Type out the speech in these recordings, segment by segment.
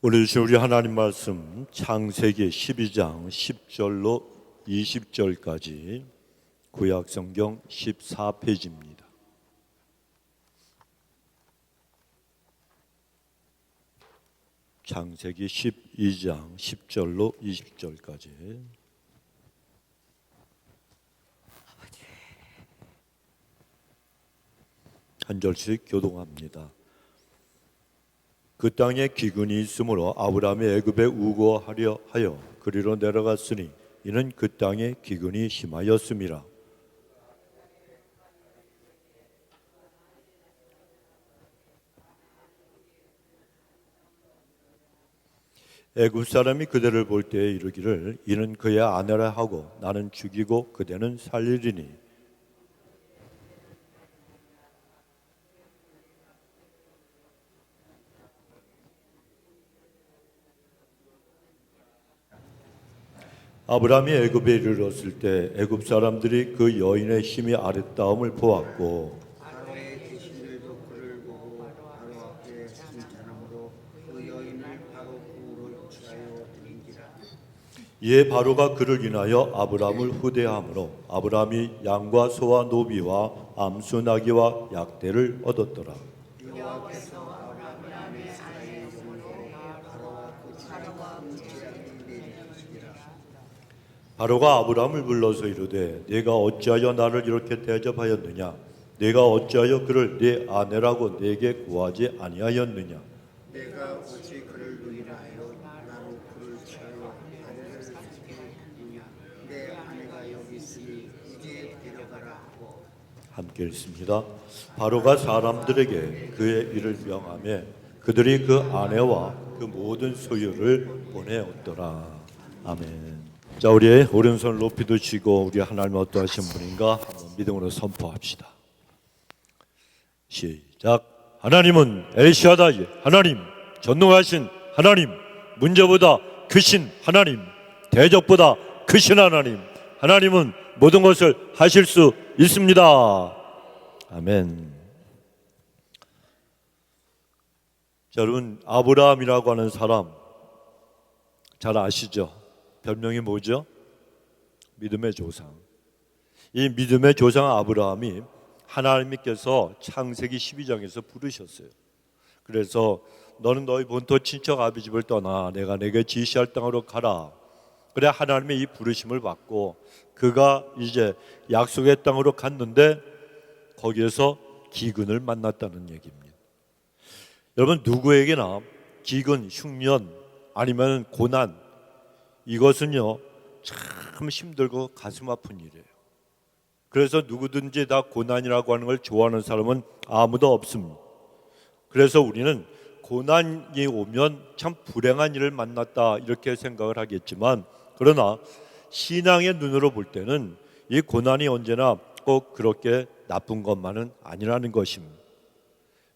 오늘 주신 우리 하나님 말씀 창세기 12장 10절로 20절까지 구약성경 14페이지입니다. 창세기 12장 10절로 20절까지 한 절씩 교동합니다. 그 땅에 기근이 있으므로 아브라함이 애굽에 우거하려 하여 그리로 내려갔으니 이는 그 땅에 기근이 심하였음이라. 애굽 사람이 그대를 볼 때에 이르기를 이는 그의 아내라 하고 나는 죽이고 그대는 살리리니 아브라함이 애굽에 이르렀을 때 애굽 사람들이 그 여인의 힘이 아름다움을 보았고 바로의 대신들도 그를 보고 바로 앞에 승천함으로 그 여인을 바로 부으로 취하여 드린지라. 이에 바로가 그를 인하여 아브라함을 후대함으로 아브라함이 양과 소와 노비와 암수 나귀와 약대를 얻었더라. 여호와께서 아브라함의 아내의 손으로 바로와 그 사람과 문제를 내리시니라. 바로가 아브라함을 불러서 이르되 네가 어찌하여 나를 이렇게 대접하였느냐? 네가 어찌하여 그를 네 아내라고 네게 구하지 아니하였느냐? 내가 어찌 그를 누이라 하여 나로 그를 취하여 아내를 주겠느냐? 내 아내가 여기 있으니 이제 데려가라 하고. 함께 읽습니다. 바로가 사람들에게 그의 일을 명하며 그들이 그 아내와 그 모든 소유를 보내었더라. 아멘. 자, 우리의 오른손을 높이 드시고 우리 하나님 어떠하신 분인가 한번 믿음으로 선포합시다. 시작. 하나님은 엘샤다이 하나님, 전능하신 하나님, 문제보다 크신 하나님, 대적보다 크신 하나님, 하나님은 모든 것을 하실 수 있습니다. 아멘. 자, 여러분, 아브라함이라고 하는 사람 잘 아시죠? 별명이 뭐죠? 믿음의 조상. 이 믿음의 조상 아브라함이 하나님께서 창세기 12장에서 부르셨어요. 그래서 너는 너희 본토 친척 아비 집을 떠나 내가 내게 지시할 땅으로 가라. 그래 하나님의 이 부르심을 받고 그가 이제 약속의 땅으로 갔는데 거기에서 기근을 만났다는 얘기입니다. 여러분, 누구에게나 기근, 흉년 아니면 고난, 이것은요 참 힘들고 가슴 아픈 일이에요. 그래서 누구든지 다 고난이라고 하는 걸 좋아하는 사람은 아무도 없습니다. 그래서 우리는 고난이 오면 참 불행한 일을 만났다 이렇게 생각을 하겠지만, 그러나 신앙의 눈으로 볼 때는 이 고난이 언제나 꼭 그렇게 나쁜 것만은 아니라는 것입니다.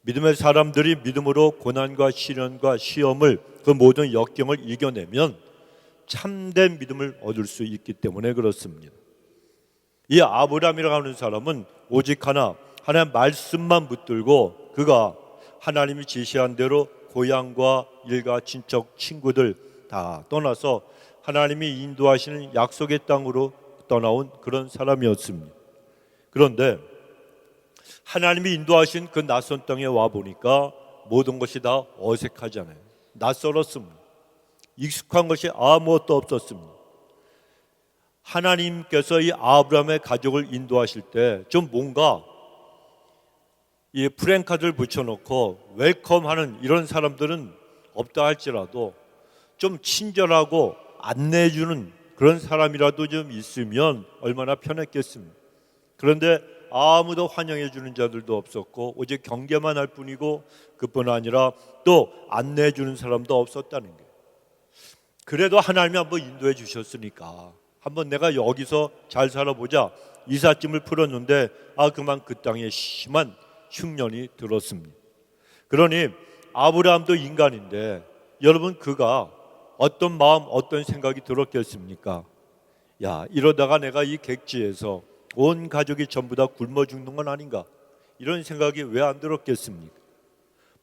믿음의 사람들이 믿음으로 고난과 시련과 시험을, 그 모든 역경을 이겨내면 참된 믿음을 얻을 수 있기 때문에 그렇습니다. 이 아브라함이라고 하는 사람은 오직 하나님 말씀만 붙들고 그가 하나님이 지시한 대로 고향과 일가 친척 친구들 다 떠나서 하나님이 인도하시는 약속의 땅으로 떠나온 그런 사람이었습니다. 그런데 하나님이 인도하신 그 낯선 땅에 와 보니까 모든 것이 다 어색하잖아요. 낯설었습니다. 익숙한 것이 아무것도 없었습니다. 하나님께서 이 아브라함의 가족을 인도하실 때 좀 뭔가 이 프랭카드를 붙여놓고 웰컴하는 이런 사람들은 없다 할지라도 좀 친절하고 안내해주는 그런 사람이라도 좀 있으면 얼마나 편했겠습니까? 그런데 아무도 환영해주는 자들도 없었고 오직 경계만 할 뿐이고 그뿐 아니라 또 안내해주는 사람도 없었다는 거예요. 그래도 하나님이 한번 인도해 주셨으니까 한번 내가 여기서 잘 살아보자 이삿짐을 풀었는데 그만 그 땅에 심한 흉년이 들었습니다. 그러니 아브라함도 인간인데 여러분, 그가 어떤 마음 어떤 생각이 들었겠습니까? 야, 이러다가 내가 이 객지에서 온 가족이 전부 다 굶어 죽는 건 아닌가, 이런 생각이 왜 안 들었겠습니까?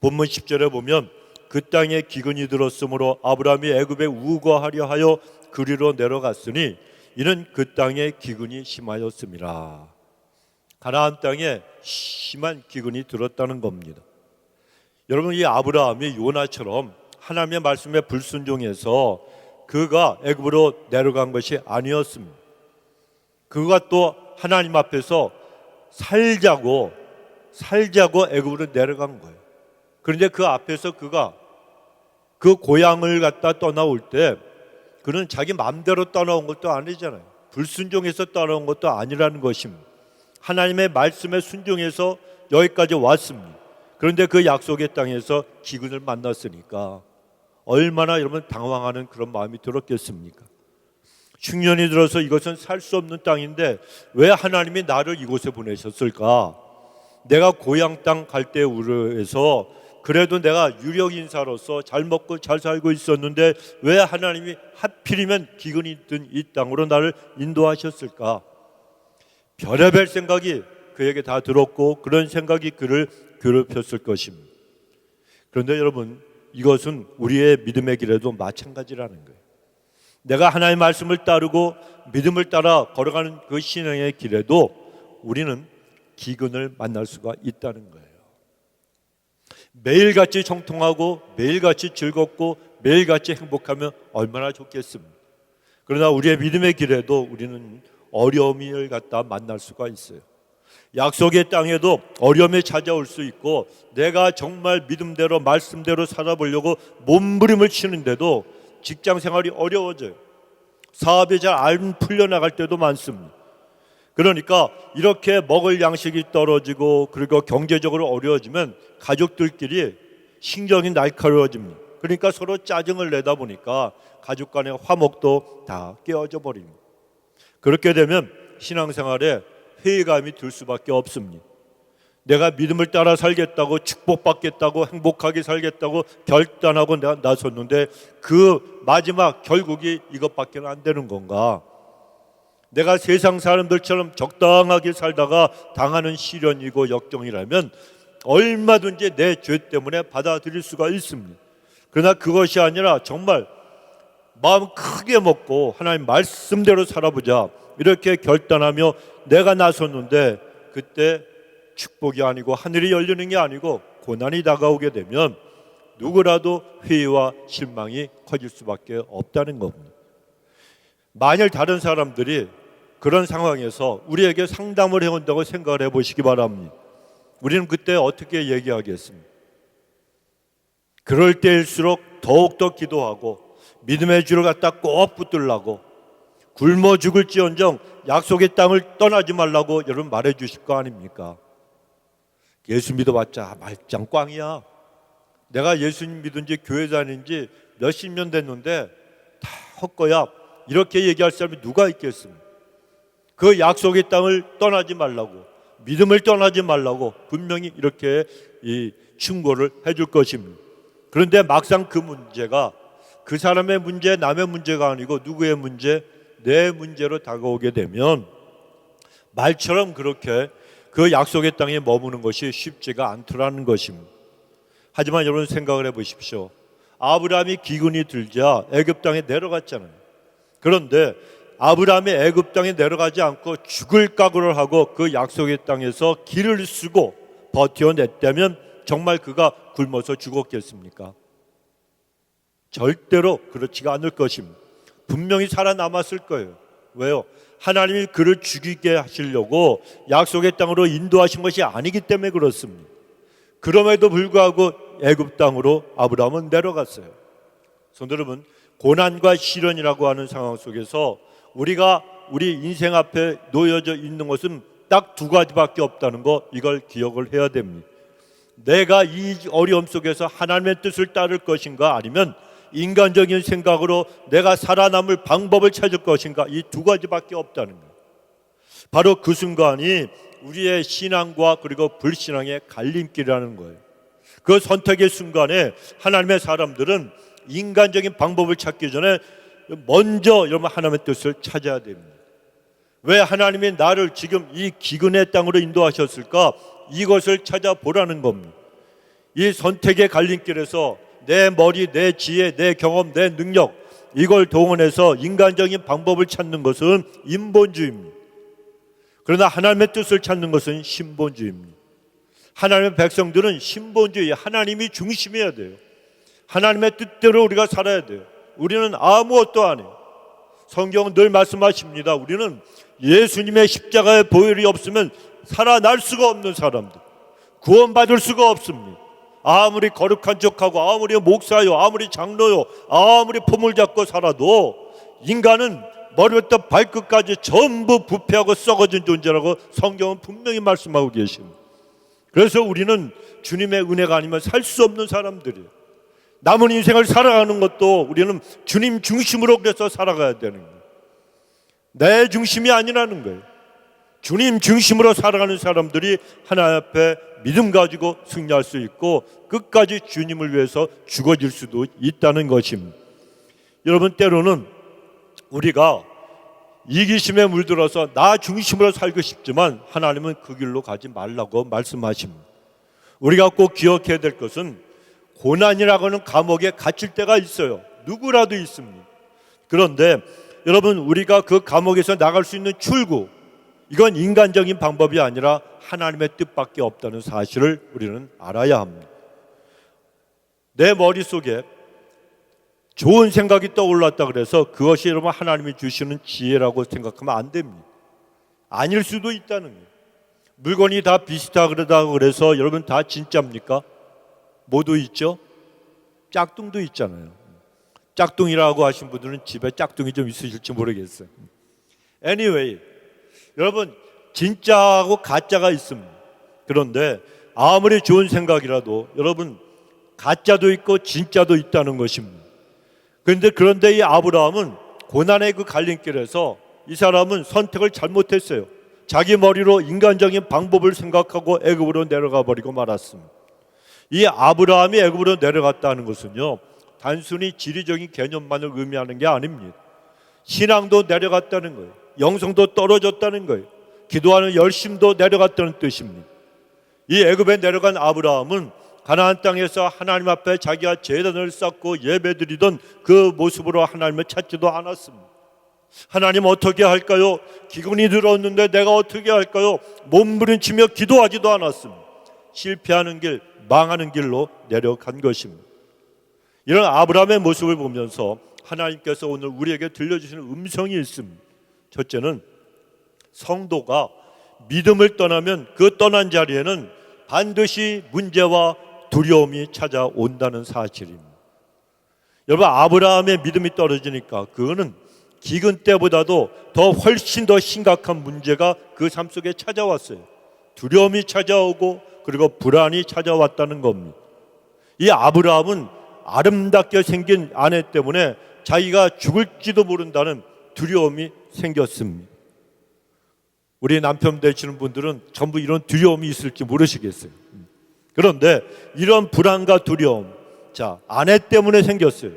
본문 10절에 보면 그 땅에 기근이 들었으므로 아브라함이 애굽에 우거하려 하여 그리로 내려갔으니 이는 그 땅에 기근이 심하였음이라. 가나안 땅에 심한 기근이 들었다는 겁니다. 여러분, 이 아브라함이 요나처럼 하나님의 말씀에 불순종해서 그가 애굽으로 내려간 것이 아니었습니다. 그가 또 하나님 앞에서 살자고 애굽으로 내려간 거예요. 그런데 그 앞에서 그가 그 고향을 갖다 떠나올 때 그는 자기 마음대로 떠나온 것도 아니잖아요. 불순종해서 떠나온 것도 아니라는 것입니다. 하나님의 말씀에 순종해서 여기까지 왔습니다. 그런데 그 약속의 땅에서 기근을 만났으니까 얼마나 여러분 당황하는 그런 마음이 들었겠습니까? 흉년이 들어서 이것은 살 수 없는 땅인데 왜 하나님이 나를 이곳에 보내셨을까? 내가 고향 땅 갈대우르에서 그래도 내가 유력 인사로서 잘 먹고 잘 살고 있었는데 왜 하나님이 하필이면 기근이 든 이 땅으로 나를 인도하셨을까? 별의별 생각이 그에게 다 들었고 그런 생각이 그를 괴롭혔을 것입니다. 그런데 여러분, 이것은 우리의 믿음의 길에도 마찬가지라는 거예요. 내가 하나님의 말씀을 따르고 믿음을 따라 걸어가는 그 신앙의 길에도 우리는 기근을 만날 수가 있다는 거예요. 매일같이 형통하고 매일같이 즐겁고 매일같이 행복하면 얼마나 좋겠습니까? 그러나 우리의 믿음의 길에도 우리는 어려움을 갖다 만날 수가 있어요. 약속의 땅에도 어려움이 찾아올 수 있고 내가 정말 믿음대로 말씀대로 살아보려고 몸부림을 치는데도 직장 생활이 어려워져요. 사업이 잘 안 풀려나갈 때도 많습니다. 그러니까 이렇게 먹을 양식이 떨어지고 그리고 경제적으로 어려워지면 가족들끼리 신경이 날카로워집니다. 그러니까 서로 짜증을 내다 보니까 가족 간의 화목도 다 깨어져 버립니다. 그렇게 되면 신앙생활에 회의감이 들 수밖에 없습니다. 내가 믿음을 따라 살겠다고 축복받겠다고 행복하게 살겠다고 결단하고 내가 나섰는데 그 마지막 결국이 이것밖에 안 되는 건가? 내가 세상 사람들처럼 적당하게 살다가 당하는 시련이고 역경이라면 얼마든지 내 죄 때문에 받아들일 수가 있습니다. 그러나 그것이 아니라 정말 마음 크게 먹고 하나님 말씀대로 살아보자 이렇게 결단하며 내가 나섰는데 그때 축복이 아니고 하늘이 열리는 게 아니고 고난이 다가오게 되면 누구라도 회의와 실망이 커질 수밖에 없다는 겁니다. 만일 다른 사람들이 그런 상황에서 우리에게 상담을 해온다고 생각을 해보시기 바랍니다. 우리는 그때 어떻게 얘기하겠습니까? 그럴 때일수록 더욱더 기도하고 믿음의 줄을 갖다 꼭 붙들라고 굶어 죽을지언정 약속의 땅을 떠나지 말라고 여러분 말해 주실 거 아닙니까? 예수 믿어봤자 말짱 꽝이야. 내가 예수님 믿은 지 교회 다닌 지 몇십 년 됐는데 다 헛거야. 이렇게 얘기할 사람이 누가 있겠습니까? 그 약속의 땅을 떠나지 말라고 믿음을 떠나지 말라고 분명히 이렇게 충고를 해줄 것입니다. 그런데 막상 그 문제가 그 사람의 문제, 남의 문제가 아니고 누구의 문제? 내 문제로 다가오게 되면 말처럼 그렇게 그 약속의 땅에 머무는 것이 쉽지가 않더라는 것입니다. 하지만 여러분 생각을 해보십시오. 아브라함이 기근이 들자 애굽 땅에 내려갔잖아요. 그런데 아브라함이 애굽 땅에 내려가지 않고 죽을 각오를 하고 그 약속의 땅에서 길을 쓰고 버텨냈다면 정말 그가 굶어서 죽었겠습니까? 절대로 그렇지가 않을 것입니다. 분명히 살아남았을 거예요. 왜요? 하나님이 그를 죽이게 하시려고 약속의 땅으로 인도하신 것이 아니기 때문에 그렇습니다. 그럼에도 불구하고 애굽 땅으로 아브라함은 내려갔어요. 성도 여러분, 고난과 시련이라고 하는 상황 속에서 우리가 우리 인생 앞에 놓여져 있는 것은 딱 두 가지밖에 없다는 거, 이걸 기억을 해야 됩니다. 내가 이 어려움 속에서 하나님의 뜻을 따를 것인가, 아니면 인간적인 생각으로 내가 살아남을 방법을 찾을 것인가, 이 두 가지밖에 없다는 거예요. 바로 그 순간이 우리의 신앙과 그리고 불신앙의 갈림길이라는 거예요. 그 선택의 순간에 하나님의 사람들은 인간적인 방법을 찾기 전에 먼저 여러분 하나님의 뜻을 찾아야 됩니다. 왜 하나님이 나를 지금 이 기근의 땅으로 인도하셨을까? 이것을 찾아보라는 겁니다. 이 선택의 갈림길에서 내 머리, 내 지혜, 내 경험, 내 능력 이걸 동원해서 인간적인 방법을 찾는 것은 인본주의입니다. 그러나 하나님의 뜻을 찾는 것은 신본주의입니다. 하나님의 백성들은 신본주의, 하나님이 중심이어야 돼요. 하나님의 뜻대로 우리가 살아야 돼요. 우리는 아무것도 안 해요. 성경은 늘 말씀하십니다. 우리는 예수님의 십자가의 보혈이 없으면 살아날 수가 없는 사람들, 구원받을 수가 없습니다. 아무리 거룩한 척하고 아무리 목사요, 아무리 장로요, 아무리 포물 잡고 살아도 인간은 머리부터 발끝까지 전부 부패하고 썩어진 존재라고 성경은 분명히 말씀하고 계십니다. 그래서 우리는 주님의 은혜가 아니면 살 수 없는 사람들이에요. 남은 인생을 살아가는 것도 우리는 주님 중심으로 그래서 살아가야 되는 거예요. 내 중심이 아니라는 거예요. 주님 중심으로 살아가는 사람들이 하나님 앞에 믿음 가지고 승리할 수 있고 끝까지 주님을 위해서 죽어질 수도 있다는 것입니다. 여러분, 때로는 우리가 이기심에 물들어서 나 중심으로 살고 싶지만 하나님은 그 길로 가지 말라고 말씀하십니다. 우리가 꼭 기억해야 될 것은 고난이라고 하는 감옥에 갇힐 때가 있어요. 누구라도 있습니다. 그런데 여러분, 우리가 그 감옥에서 나갈 수 있는 출구, 이건 인간적인 방법이 아니라 하나님의 뜻밖에 없다는 사실을 우리는 알아야 합니다. 내 머릿속에 좋은 생각이 떠올랐다 그래서 그것이 여러분 하나님이 주시는 지혜라고 생각하면 안 됩니다. 아닐 수도 있다는 거예요. 물건이 다 비슷하다고 그래서 여러분 다 진짜입니까? 뭐도 있죠? 짝퉁도 있잖아요. 짝퉁이라고 하신 분들은 집에 짝퉁이 좀 있으실지 모르겠어요. Anyway, 여러분 진짜하고 가짜가 있습니다. 그런데 아무리 좋은 생각이라도 여러분 가짜도 있고 진짜도 있다는 것입니다. 그런데 이 아브라함은 고난의 그 갈림길에서 이 사람은 선택을 잘못했어요. 자기 머리로 인간적인 방법을 생각하고 애굽으로 내려가 버리고 말았습니다. 이 아브라함이 애굽으로 내려갔다는 것은요, 단순히 지리적인 개념만을 의미하는 게 아닙니다. 신앙도 내려갔다는 거예요. 영성도 떨어졌다는 거예요. 기도하는 열심도 내려갔다는 뜻입니다. 이 애굽에 내려간 아브라함은 가나안 땅에서 하나님 앞에 자기가 제단을 쌓고 예배드리던 그 모습으로 하나님을 찾지도 않았습니다. 하나님 어떻게 할까요? 기근이 들었는데 내가 어떻게 할까요? 몸부림치며 기도하지도 않았습니다. 실패하는 길, 망하는 길로 내려간 것입니다. 이런 아브라함의 모습을 보면서 하나님께서 오늘 우리에게 들려주시는 음성이 있습니다. 첫째는 성도가 믿음을 떠나면 그 떠난 자리에는 반드시 문제와 두려움이 찾아온다는 사실입니다. 여러분, 아브라함의 믿음이 떨어지니까 그거는 기근 때보다도 더 훨씬 더 심각한 문제가 그 삶 속에 찾아왔어요. 두려움이 찾아오고 그리고 불안이 찾아왔다는 겁니다. 이 아브라함은 아름답게 생긴 아내 때문에 자기가 죽을지도 모른다는 두려움이 생겼습니다. 우리 남편 되시는 분들은 전부 이런 두려움이 있을지 모르시겠어요. 그런데 이런 불안과 두려움, 자, 아내 때문에 생겼어요.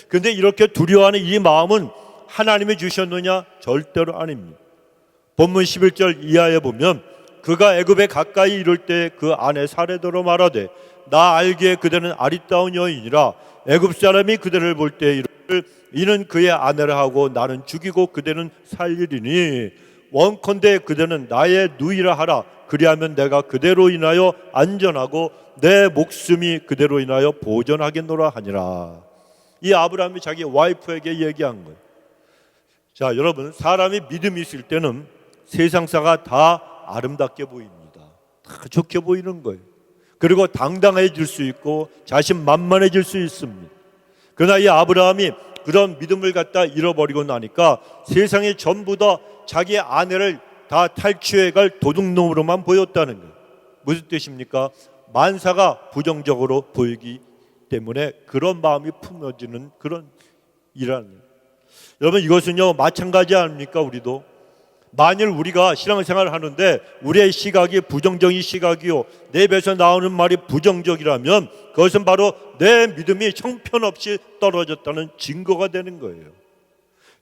그런데 이렇게 두려워하는 이 마음은 하나님이 주셨느냐? 절대로 아닙니다. 본문 11절 이하에 보면 그가 애굽에 가까이 이를 때 그 아내 사레더로 말하되 나 알기에 그대는 아리따운 여인이라 애굽 사람이 그대를 볼 때 이르기를 이는 그의 아내라 하고 나는 죽이고 그대는 살리리니 원컨대 그대는 나의 누이라 하라. 그리하면 내가 그대로 인하여 안전하고 내 목숨이 그대로 인하여 보전하겠노라 하니라. 이 아브라함이 자기 와이프에게 얘기한 거예요. 자, 여러분, 사람이 믿음이 있을 때는 세상사가 다 아름답게 보입니다. 다 좋게 보이는 거예요. 그리고 당당해질 수 있고 자신만만해질 수 있습니다. 그러나 이 아브라함이 그런 믿음을 갖다 잃어버리고 나니까 세상이 전부 다 자기 아내를 다 탈취해갈 도둑놈으로만 보였다는 거예요. 무슨 뜻입니까? 만사가 부정적으로 보이기 때문에 그런 마음이 품어지는 그런 일이라는 거예요. 여러분, 이것은요 마찬가지 아닙니까? 우리도 만일 우리가 신앙생활을 하는데 우리의 시각이 부정적인 시각이요, 내 입에서 나오는 말이 부정적이라면 그것은 바로 내 믿음이 형편없이 떨어졌다는 증거가 되는 거예요.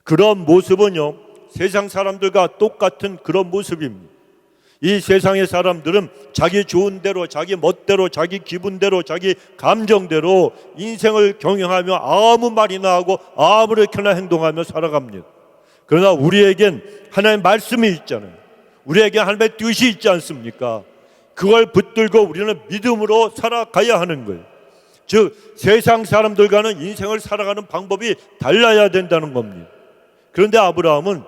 그런 모습은요 세상 사람들과 똑같은 그런 모습입니다. 이 세상의 사람들은 자기 좋은 대로, 자기 멋대로, 자기 기분대로, 자기 감정대로 인생을 경영하며 아무 말이나 하고 아무렇게나 행동하며 살아갑니다. 그러나 우리에겐 하나님의 말씀이 있잖아요. 우리에게 하나님의 뜻이 있지 않습니까? 그걸 붙들고 우리는 믿음으로 살아가야 하는 거예요. 즉 세상 사람들과는 인생을 살아가는 방법이 달라야 된다는 겁니다. 그런데 아브라함은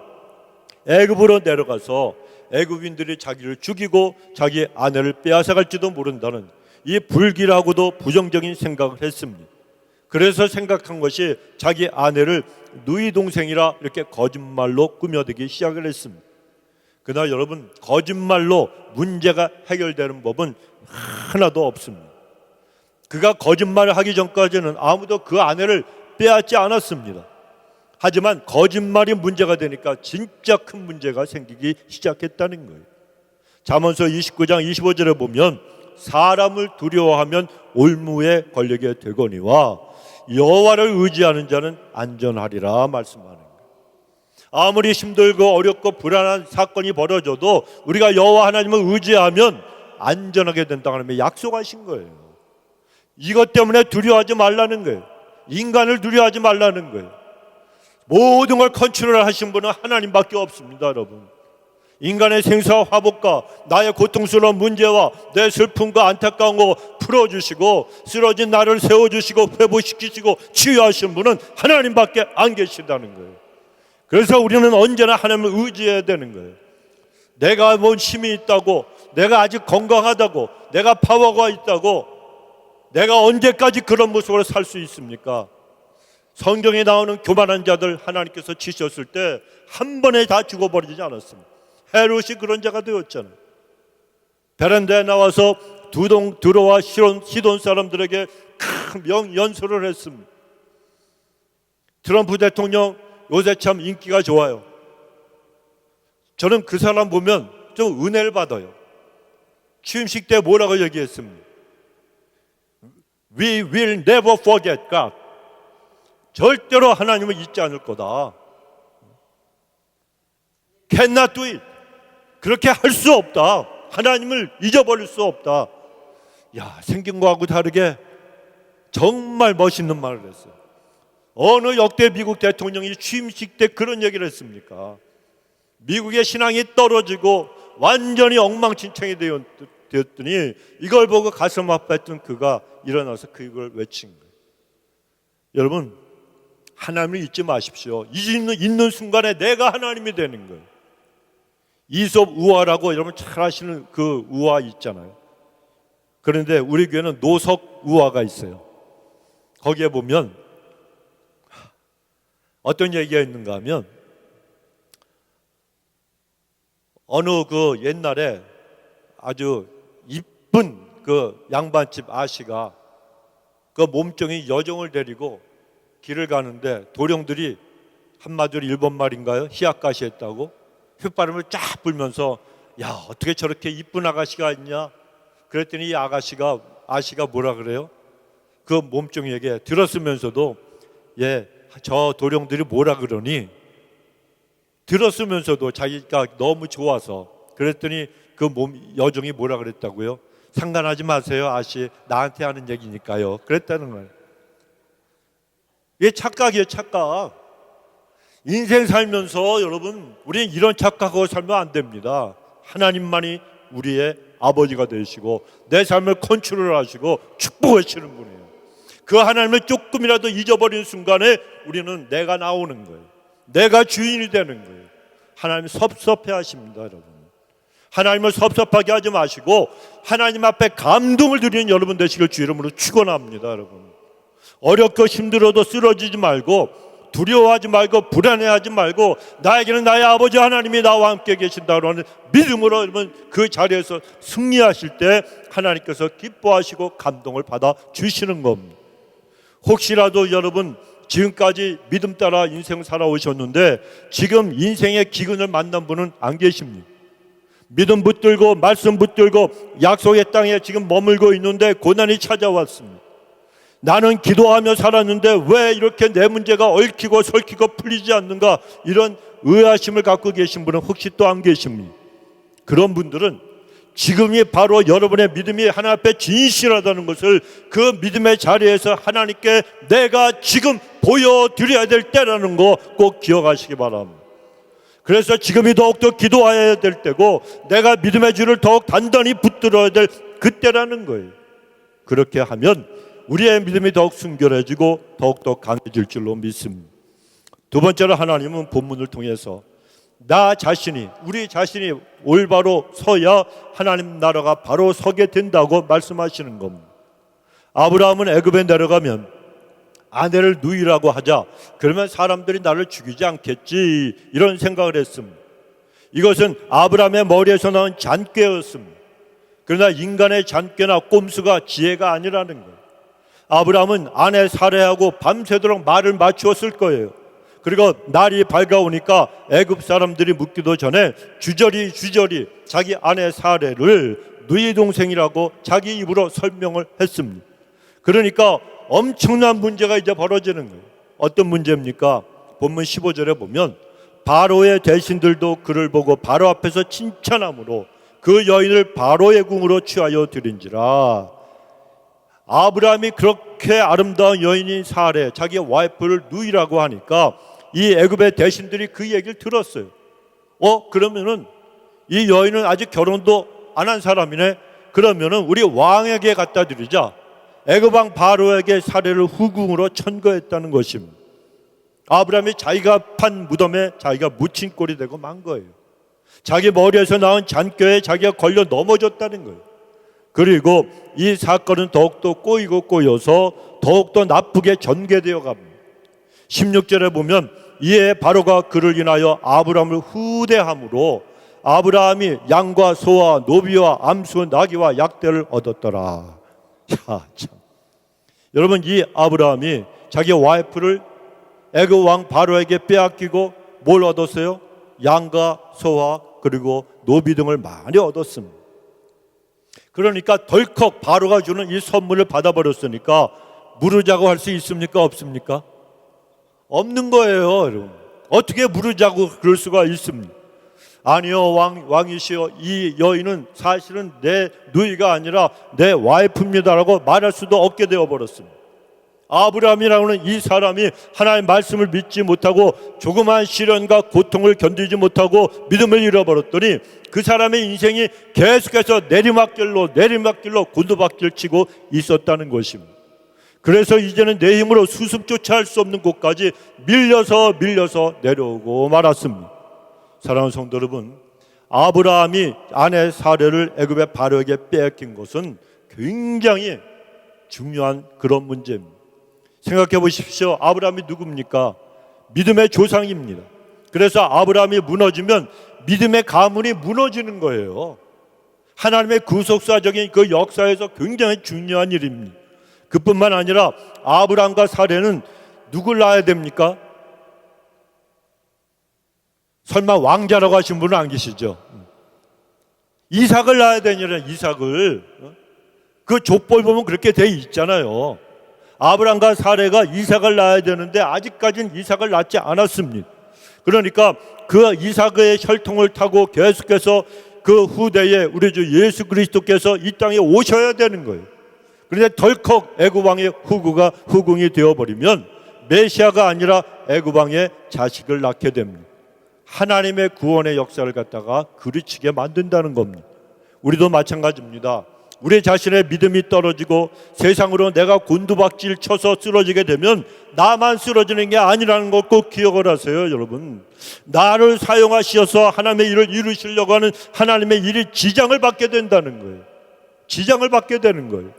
애굽으로 내려가서 애굽인들이 자기를 죽이고 자기 아내를 빼앗아갈지도 모른다는 이 불길하고도 부정적인 생각을 했습니다. 그래서 생각한 것이 자기 아내를 누이 동생이라 이렇게 거짓말로 꾸며대기 시작을 했습니다. 그러나 여러분, 거짓말로 문제가 해결되는 법은 하나도 없습니다. 그가 거짓말을 하기 전까지는 아무도 그 아내를 빼앗지 않았습니다. 하지만 거짓말이 문제가 되니까 진짜 큰 문제가 생기기 시작했다는 거예요. 잠언서 29장 25절에 보면 사람을 두려워하면 올무에 걸리게 되거니와 여호와를 의지하는 자는 안전하리라 말씀하는 거예요. 아무리 힘들고 어렵고 불안한 사건이 벌어져도 우리가 여호와 하나님을 의지하면 안전하게 된다고 하나님이 약속하신 거예요. 이것 때문에 두려워하지 말라는 거예요. 인간을 두려워하지 말라는 거예요. 모든 걸 컨트롤 하신 분은 하나님밖에 없습니다, 여러분. 인간의 생사와 화복과 나의 고통스러운 문제와 내 슬픔과 안타까운 거 풀어주시고 쓰러진 나를 세워주시고 회복시키시고 치유하신 분은 하나님밖에 안 계신다는 거예요. 그래서 우리는 언제나 하나님을 의지해야 되는 거예요. 내가 뭔 힘이 있다고, 내가 아직 건강하다고, 내가 파워가 있다고, 내가 언제까지 그런 모습으로 살 수 있습니까? 성경에 나오는 교만한 자들 하나님께서 치셨을 때 한 번에 다 죽어버리지 않았습니다. 헤롯이 그런 자가 되었잖아요. 베란다에 나와서 두로와 시돈 사람들에게 큰 명연설을 했습니다. 트럼프 대통령 요새 참 인기가 좋아요. 저는 그 사람 보면 좀 은혜를 받아요. 취임식 때 뭐라고 얘기했습니까? We will never forget God. 절대로 하나님을 잊지 않을 거다. Cannot do it. 그렇게 할 수 없다. 하나님을 잊어버릴 수 없다. 야, 생긴 거하고 다르게 정말 멋있는 말을 했어요. 어느 역대 미국 대통령이 취임식 때 그런 얘기를 했습니까? 미국의 신앙이 떨어지고 완전히 엉망진창이 되었더니 이걸 보고 가슴 아팠던 그가 일어나서 그걸 외친 거예요. 여러분, 하나님을 잊지 마십시오. 잊는 순간에 내가 하나님이 되는 거예요. 이솝 우화라고 여러분 잘 아시는 그 우화 있잖아요. 그런데 우리 교회는 노석 우화가 있어요. 거기에 보면 어떤 얘기가 있는가 하면 어느 그 옛날에 아주 이쁜 그 양반집 아씨가 그 몸종이 여종을 데리고 길을 가는데 도령들이 한마디로 일본 말인가요? 히야카시했다고 휘바람을 쫙 불면서 야, 어떻게 저렇게 이쁜 아가씨가 있냐? 그랬더니 이 아씨가 뭐라 그래요? 그 몸종에게 들었으면서도 예, 저 도령들이 뭐라 그러니 들었으면서도 자기가 너무 좋아서 그랬더니 그 여종이 뭐라 그랬다고요? 상관하지 마세요, 아씨. 나한테 하는 얘기니까요. 그랬다는 거예요. 이게 착각이에요, 착각. 인생 살면서 여러분, 우리는 이런 착각하고 살면 안 됩니다. 하나님만이 우리의 아버지가 되시고 내 삶을 컨트롤하시고 축복하시는 분이에요. 그 하나님을 조금이라도 잊어버리는 순간에 우리는 내가 나오는 거예요. 내가 주인이 되는 거예요. 하나님 섭섭해하십니다, 여러분. 하나님을 섭섭하게 하지 마시고 하나님 앞에 감동을 드리는 여러분 되시길 주 이름으로 축원합니다, 여러분. 어렵고 힘들어도 쓰러지지 말고 두려워하지 말고 불안해하지 말고 나에게는 나의 아버지 하나님이 나와 함께 계신다고 하는 믿음으로 여러분 그 자리에서 승리하실 때 하나님께서 기뻐하시고 감동을 받아 주시는 겁니다. 혹시라도 여러분 지금까지 믿음 따라 인생 살아오셨는데 지금 인생의 기근을 만난 분은 안 계십니다. 믿음 붙들고 말씀 붙들고 약속의 땅에 지금 머물고 있는데 고난이 찾아왔습니다. 나는 기도하며 살았는데 왜 이렇게 내 문제가 얽히고 설키고 풀리지 않는가, 이런 의아심을 갖고 계신 분은 혹시 또 안 계십니까? 그런 분들은 지금이 바로 여러분의 믿음이 하나님 앞에 진실하다는 것을 그 믿음의 자리에서 하나님께 내가 지금 보여드려야 될 때라는 거 꼭 기억하시기 바랍니다. 그래서 지금이 더욱더 기도해야 될 때고 내가 믿음의 줄을 더욱 단단히 붙들어야 될 그때라는 거예요. 그렇게 하면 우리의 믿음이 더욱 순결해지고 더욱더 강해질 줄로 믿습니다. 두 번째로 하나님은 본문을 통해서 나 자신이, 우리 자신이 올바로 서야 하나님 나라가 바로 서게 된다고 말씀하시는 겁니다. 아브라함은 애굽에 내려가면 아내를 누이라고 하자, 그러면 사람들이 나를 죽이지 않겠지, 이런 생각을 했습니다. 이것은 아브라함의 머리에서 나온 잔꾀였습니다. 그러나 인간의 잔꾀나 꼼수가 지혜가 아니라는 거예요. 아브라함은 아내 살해하고 밤새도록 말을 맞추었을 거예요. 그리고 날이 밝아오니까 애굽 사람들이 묻기도 전에 주저리 자기 아내 살해를 누이 동생이라고 자기 입으로 설명을 했습니다. 그러니까 엄청난 문제가 이제 벌어지는 거예요. 어떤 문제입니까? 본문 15절에 보면 바로의 대신들도 그를 보고 바로 앞에서 칭찬함으로 그 여인을 바로의 궁으로 취하여 드린지라. 아브라함이 그렇게 아름다운 여인인 사례, 자기 와이프를 누이라고 하니까 이 애굽의 대신들이 그 얘기를 들었어요. 그러면은 이 여인은 아직 결혼도 안 한 사람이네. 그러면은 우리 왕에게 갖다 드리자. 애굽 왕 바로에게 사례를 후궁으로 천거했다는 것입니다. 아브라함이 자기가 판 무덤에 자기가 묻힌 꼴이 되고 만 거예요. 자기 머리에서 나온 잔꾀에 자기가 걸려 넘어졌다는 거예요. 그리고 이 사건은 더욱더 꼬여서 더욱더 나쁘게 전개되어 갑니다. 16절에 보면 이에 바로가 그를 인하여 아브라함을 후대함으로 아브라함이 양과 소와 노비와 암수 나귀와 약대를 얻었더라. 참. 여러분, 이 아브라함이 자기 와이프를 애굽 왕 바로에게 빼앗기고 뭘 얻었어요? 양과 소와 그리고 노비 등을 많이 얻었습니다. 그러니까 덜컥 바로가 주는 이 선물을 받아버렸으니까 무르자고 할 수 있습니까? 없습니까? 없는 거예요, 여러분. 어떻게 무르자고 그럴 수가 있습니까? 아니요, 왕이시여, 이 여인은 사실은 내 누이가 아니라 내 와이프입니다라고 말할 수도 없게 되어버렸습니다. 아브라함이라고는 이 사람이 하나님의 말씀을 믿지 못하고 조그마한 시련과 고통을 견디지 못하고 믿음을 잃어버렸더니 그 사람의 인생이 계속해서 내리막길로 곤두박질 치고 있었다는 것입니다. 그래서 이제는 내 힘으로 수습조차 할 수 없는 곳까지 밀려서 내려오고 말았습니다. 사랑하는 성도 여러분, 아브라함이 아내 사례를 애굽의 바로에게 빼앗긴 것은 굉장히 중요한 그런 문제입니다. 생각해 보십시오. 아브라함이 누굽니까? 믿음의 조상입니다. 그래서 아브라함이 무너지면 믿음의 가문이 무너지는 거예요. 하나님의 구속사적인 그 역사에서 굉장히 중요한 일입니다. 그뿐만 아니라 아브라함과 사례는 누굴 낳아야 됩니까? 설마 왕자라고 하신 분은 안 계시죠? 이삭을 낳아야 되냐면 이삭을. 그 족보를 보면 그렇게 돼 있잖아요. 아브라함과 사례가 이삭을 낳아야 되는데 아직까지는 이삭을 낳지 않았습니다. 그러니까 그 이삭의 혈통을 타고 계속해서 그 후대에 우리 주 예수 그리스도께서 이 땅에 오셔야 되는 거예요. 그런데 덜컥 애굽 왕의 후궁이 되어버리면 메시아가 아니라 애굽 왕의 자식을 낳게 됩니다. 하나님의 구원의 역사를 갖다가 그르치게 만든다는 겁니다. 우리도 마찬가지입니다. 우리 자신의 믿음이 떨어지고 세상으로 내가 곤두박질 쳐서 쓰러지게 되면 나만 쓰러지는 게 아니라는 걸 꼭 기억을 하세요, 여러분. 나를 사용하셔서 하나님의 일을 이루시려고 하는 하나님의 일이 지장을 받게 된다는 거예요. 지장을 받게 되는 거예요.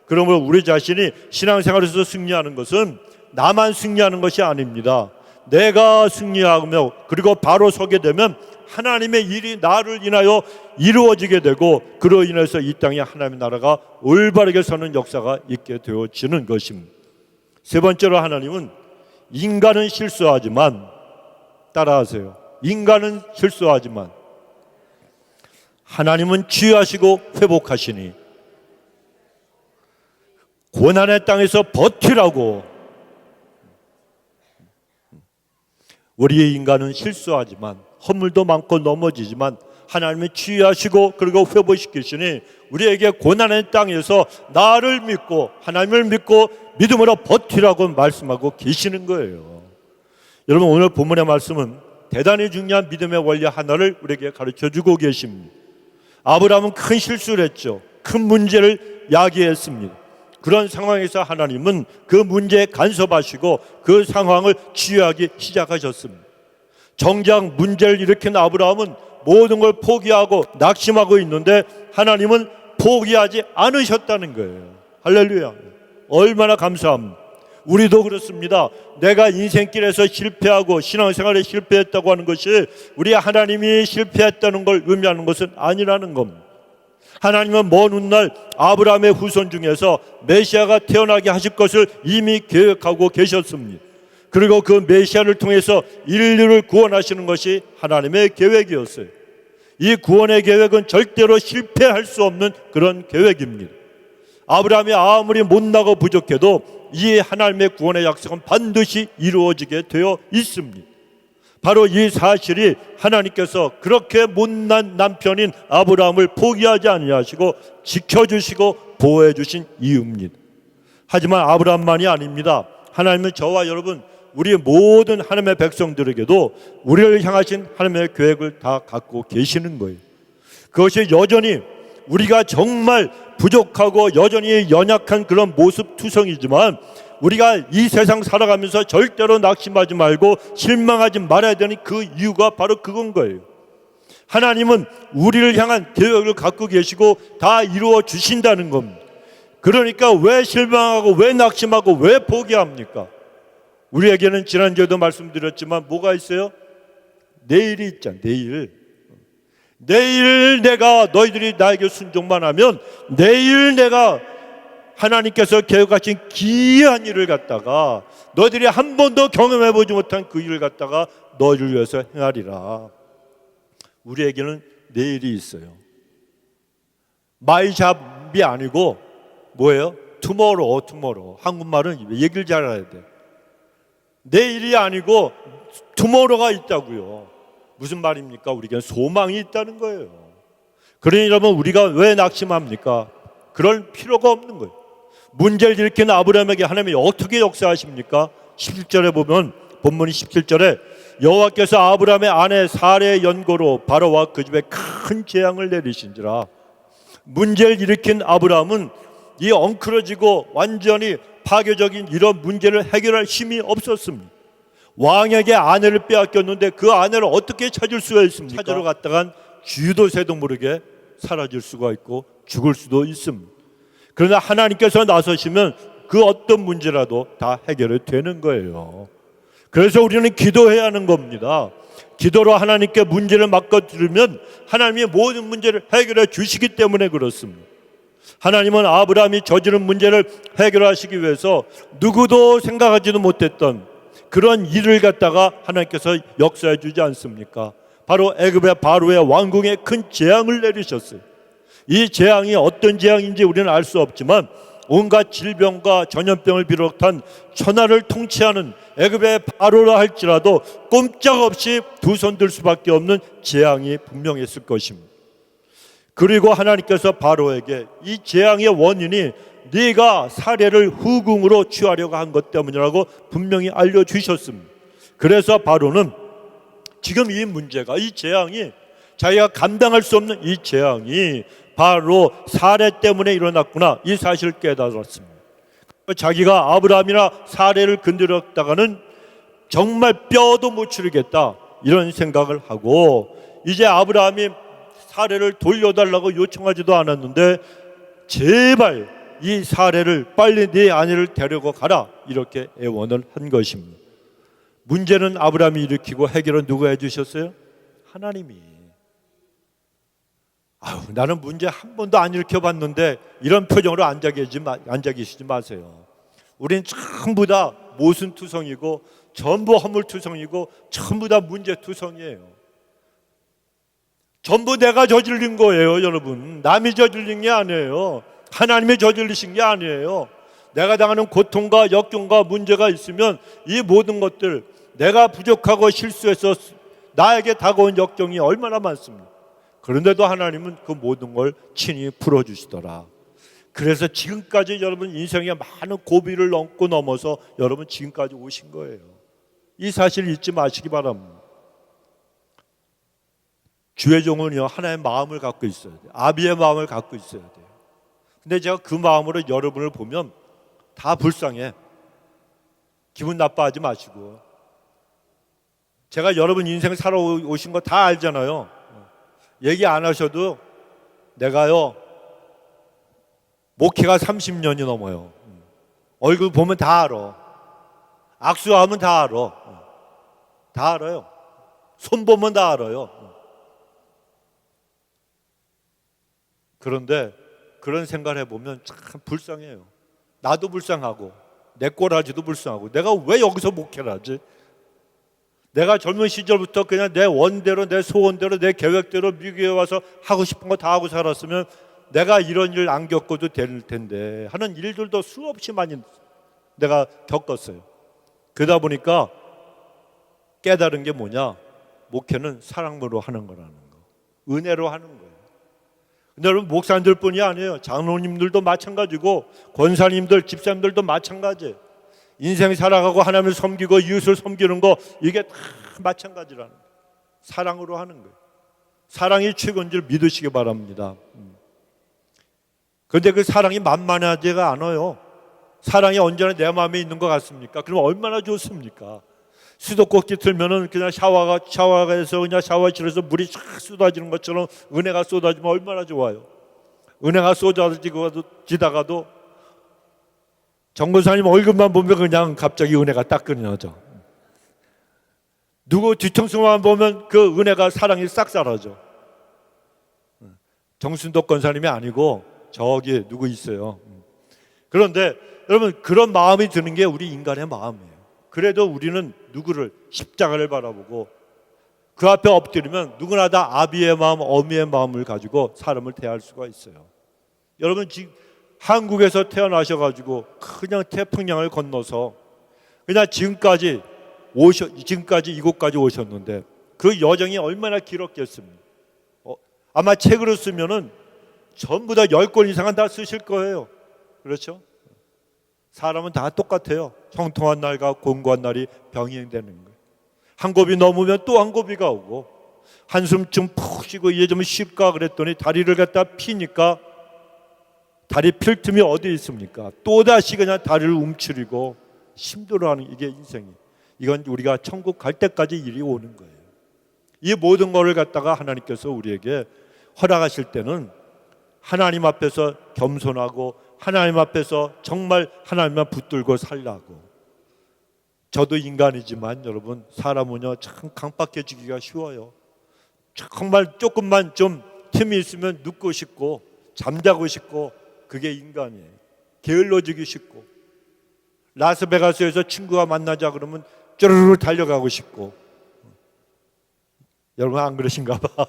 그러므로 우리 자신이 신앙생활에서 승리하는 것은 나만 승리하는 것이 아닙니다. 내가 승리하며 그리고 바로 서게 되면 하나님의 일이 나를 인하여 이루어지게 되고 그로 인해서 이 땅에 하나님의 나라가 올바르게 서는 역사가 있게 되어지는 것입니다. 세 번째로 하나님은 인간은 실수하지만, 따라하세요, 인간은 실수하지만 하나님은 치유하시고 회복하시니 고난의 땅에서 버티라고. 우리의 인간은 실수하지만, 허물도 많고 넘어지지만 하나님이 치유하시고 그리고 회복시키시니 우리에게 고난의 땅에서 나를 믿고 하나님을 믿고 믿음으로 버티라고 말씀하고 계시는 거예요. 여러분, 오늘 본문의 말씀은 대단히 중요한 믿음의 원리 하나를 우리에게 가르쳐주고 계십니다. 아브라함은 큰 실수를 했죠. 큰 문제를 야기했습니다. 그런 상황에서 하나님은 그 문제에 간섭하시고 그 상황을 치유하기 시작하셨습니다. 정작 문제를 일으킨 아브라함은 모든 걸 포기하고 낙심하고 있는데 하나님은 포기하지 않으셨다는 거예요. 할렐루야. 얼마나 감사합니다. 우리도 그렇습니다. 내가 인생길에서 실패하고 신앙생활에 실패했다고 하는 것이 우리 하나님이 실패했다는 걸 의미하는 것은 아니라는 겁니다. 하나님은 먼 훗날 아브라함의 후손 중에서 메시아가 태어나게 하실 것을 이미 계획하고 계셨습니다. 그리고 그 메시아를 통해서 인류를 구원하시는 것이 하나님의 계획이었어요. 이 구원의 계획은 절대로 실패할 수 없는 그런 계획입니다. 아브라함이 아무리 못나고 부족해도 이 하나님의 구원의 약속은 반드시 이루어지게 되어 있습니다. 바로 이 사실이 하나님께서 그렇게 못난 남편인 아브라함을 포기하지 아니하시고 지켜주시고 보호해 주신 이유입니다. 하지만 아브라함만이 아닙니다. 하나님은 저와 여러분, 우리 모든 하나님의 백성들에게도 우리를 향하신 하나님의 계획을 다 갖고 계시는 거예요. 그것이 여전히 우리가 정말 부족하고 여전히 연약한 그런 모습 투성이지만 우리가 이 세상 살아가면서 절대로 낙심하지 말고 실망하지 말아야 되는 그 이유가 바로 그건 거예요. 하나님은 우리를 향한 계획을 갖고 계시고 다 이루어 주신다는 겁니다. 그러니까 왜 실망하고 왜 낙심하고 왜 포기합니까? 우리에게는 지난주에도 말씀드렸지만 뭐가 있어요? 내일이 있잖아요. 내일 내가 너희들이 나에게 순종만 하면 내일 내가 하나님께서 계획하신 기이한 일을 갖다가 너희들이 한 번도 경험해보지 못한 그 일을 갖다가 너희를 위해서 행하리라. 우리에게는 내일이 있어요. 마이잡이 아니고 뭐예요? 투모로우. 한국말은 얘기를 잘해야 돼. 내일이 아니고 투모로우가 있다고요. 무슨 말입니까? 우리에게 소망이 있다는 거예요. 그러니 여러분, 우리가 왜 낙심합니까? 그럴 필요가 없는 거예요. 문제를 일으킨 아브라함에게 하나님이 어떻게 역사하십니까? 17절에 보면 본문이 17절에 여호와께서 아브라함의 아내 사레의 연고로 바로와 그 집에 큰 재앙을 내리신지라. 문제를 일으킨 아브라함은 이 엉클어지고 완전히 파괴적인 이런 문제를 해결할 힘이 없었습니다. 왕에게 아내를 빼앗겼는데 그 아내를 어떻게 찾을 수가 있습니까? 찾으러 갔다간 쥐도 새도 모르게 사라질 수가 있고 죽을 수도 있습니다. 그러나 하나님께서 나서시면 그 어떤 문제라도 다 해결이 되는 거예요. 그래서 우리는 기도해야 하는 겁니다. 기도로 하나님께 문제를 맡겨드리면 하나님이 모든 문제를 해결해 주시기 때문에 그렇습니다. 하나님은 아브라함이 저지른 문제를 해결하시기 위해서 누구도 생각하지도 못했던 그런 일을 갖다가 하나님께서 역사해 주지 않습니까? 바로 애굽의 바로의 왕궁에 큰 재앙을 내리셨어요. 이 재앙이 어떤 재앙인지 우리는 알 수 없지만 온갖 질병과 전염병을 비롯한 천하를 통치하는 애굽의 바로라 할지라도 꼼짝없이 두 손 들 수밖에 없는 재앙이 분명했을 것입니다. 그리고 하나님께서 바로에게 이 재앙의 원인이 네가 사례를 후궁으로 취하려고 한 것 때문이라고 분명히 알려주셨습니다. 그래서 바로는 지금 이 문제가, 이 재앙이 자기가 감당할 수 없는 이 재앙이 바로 사례 때문에 일어났구나, 이 사실을 깨달았습니다. 자기가 아브라함이나 사례를 건드렸다가는 정말 뼈도 못 추리겠다, 이런 생각을 하고 이제 아브라함이 사례를 돌려달라고 요청하지도 않았는데 제발 이 사례를 빨리 네 아내를 데리고 가라, 이렇게 애원을 한 것입니다. 문제는 아브라함이 일으키고 해결은 누가 해주셨어요? 하나님이. 나는 문제 한 번도 안 일으켜봤는데 이런 표정으로 앉아 계시지 마세요. 우린 전부 다 모순투성이고 전부 허물투성이고 전부 다 문제투성이에요. 전부 내가 저질린 거예요, 여러분. 남이 저질린 게 아니에요. 하나님이 저질리신 게 아니에요. 내가 당하는 고통과 역경과 문제가 있으면 이 모든 것들, 내가 부족하고 실수해서 나에게 다가온 역경이 얼마나 많습니까? 그런데도 하나님은 그 모든 걸 친히 풀어주시더라. 그래서 지금까지 여러분 인생에 많은 고비를 넘고 넘어서 여러분 지금까지 오신 거예요. 이 사실 잊지 마시기 바랍니다. 주의 종은요, 하나의 마음을 갖고 있어야 돼요. 아비의 마음을 갖고 있어야 돼요. 근데 제가 그 마음으로 여러분을 보면 다 불쌍해. 기분 나빠하지 마시고. 제가 여러분 인생 살아오신 거 다 알잖아요. 얘기 안 하셔도 내가요, 목회가 30년이 넘어요. 얼굴 보면 다 알아. 악수하면 다 알아. 다 알아요. 손 보면 다 알아요. 그런데 그런 생각을 해보면 참 불쌍해요. 나도 불쌍하고 내 꼬라지도 불쌍하고 내가 왜 여기서 목회를 하지? 내가 젊은 시절부터 그냥 내 원대로 내 소원대로 내 계획대로 미국에 와서 하고 싶은 거 다 하고 살았으면 내가 이런 일 안 겪어도 될 텐데 하는 일들도 수없이 많이 내가 겪었어요. 그러다 보니까 깨달은 게 뭐냐? 목회는 사랑으로 하는 거라는 거, 은혜로 하는 거예요. 근데 여러분 목사님들뿐이 아니에요. 장로님들도 마찬가지고 권사님들, 집사님들도 마찬가지예요. 인생 살아가고 하나님을 섬기고 이웃을 섬기는 거 이게 다 마찬가지라는 거예요. 사랑으로 하는 거예요. 사랑이 최고인 줄 믿으시기 바랍니다. 그런데 그 사랑이 만만하지가 않아요. 사랑이 언제나 내 마음에 있는 것 같습니까? 그럼 얼마나 좋습니까? 수도꼭지 틀면은 그냥 샤워가에서 그냥 샤워실에서 물이 쫙 쏟아지는 것처럼 은혜가 쏟아지면 얼마나 좋아요. 은혜가 쏟아지다가도 정권사님 얼굴만 보면 그냥 갑자기 은혜가 딱 끊어져. 누구 뒤통수만 보면 그 은혜가 사랑이 싹 사라져. 정순덕 권사님이 아니고 저기 누구 있어요. 그런데 여러분 그런 마음이 드는 게 우리 인간의 마음이에요. 그래도 우리는 누구를 십자가를 바라보고 그 앞에 엎드리면 누구나 다 아비의 마음, 어미의 마음을 가지고 사람을 대할 수가 있어요. 여러분 지금 한국에서 태어나셔가지고 그냥 태평양을 건너서 그냥 지금까지 이곳까지 오셨는데 그 여정이 얼마나 길었겠습니까? 아마 책으로 쓰면은 전부 다 10권 이상은 다 쓰실 거예요. 그렇죠? 사람은 다 똑같아요. 형통한 날과 공고한 날이 병행되는 거예요. 한 곱이 넘으면 또 한 곱이가 오고 한숨쯤 푹 쉬고 이제 좀 쉴까 그랬더니 다리를 갖다 피니까 다리 필 틈이 어디 있습니까? 또다시 그냥 다리를 움츠리고 힘들어하는 이게 인생이. 이건 우리가 천국 갈 때까지 일이 오는 거예요. 이 모든 것을 갖다가 하나님께서 우리에게 허락하실 때는 하나님 앞에서 겸손하고 하나님 앞에서 정말 하나님만 붙들고 살라고. 저도 인간이지만 여러분 사람은요 참 강박해지기가 쉬워요. 정말 조금만 좀 틈이 있으면 눕고 싶고 잠자고 싶고 그게 인간이에요. 게을러지기 쉽고 라스베가스에서 친구가 만나자 그러면 쭈르르 달려가고 싶고. 여러분 안 그러신가 봐.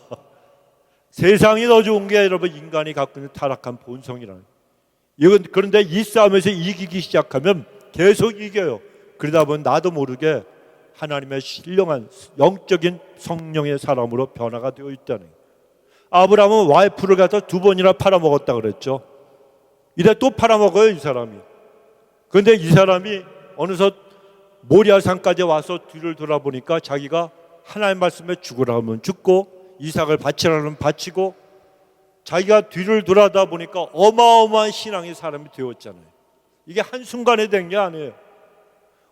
세상이 더 좋은 게 여러분 인간이 갖고 있는 타락한 본성이라는. 이건 그런데 이 싸움에서 이기기 시작하면 계속 이겨요. 그러다 보면 나도 모르게 하나님의 신령한 영적인 성령의 사람으로 변화가 되어 있다는 거예요. 아브라함은 와이프를 갖다 2번이나 팔아먹었다 그랬죠. 이래 또 팔아먹어요 이 사람이. 그런데 이 사람이 어느덧 모리아산까지 와서 뒤를 돌아보니까 자기가 하나님 말씀에 죽으라 하면 죽고 이삭을 바치라면 바치고 자기가 뒤를 돌아다 보니까 어마어마한 신앙의 사람이 되었잖아요. 이게 한순간에 된 게 아니에요.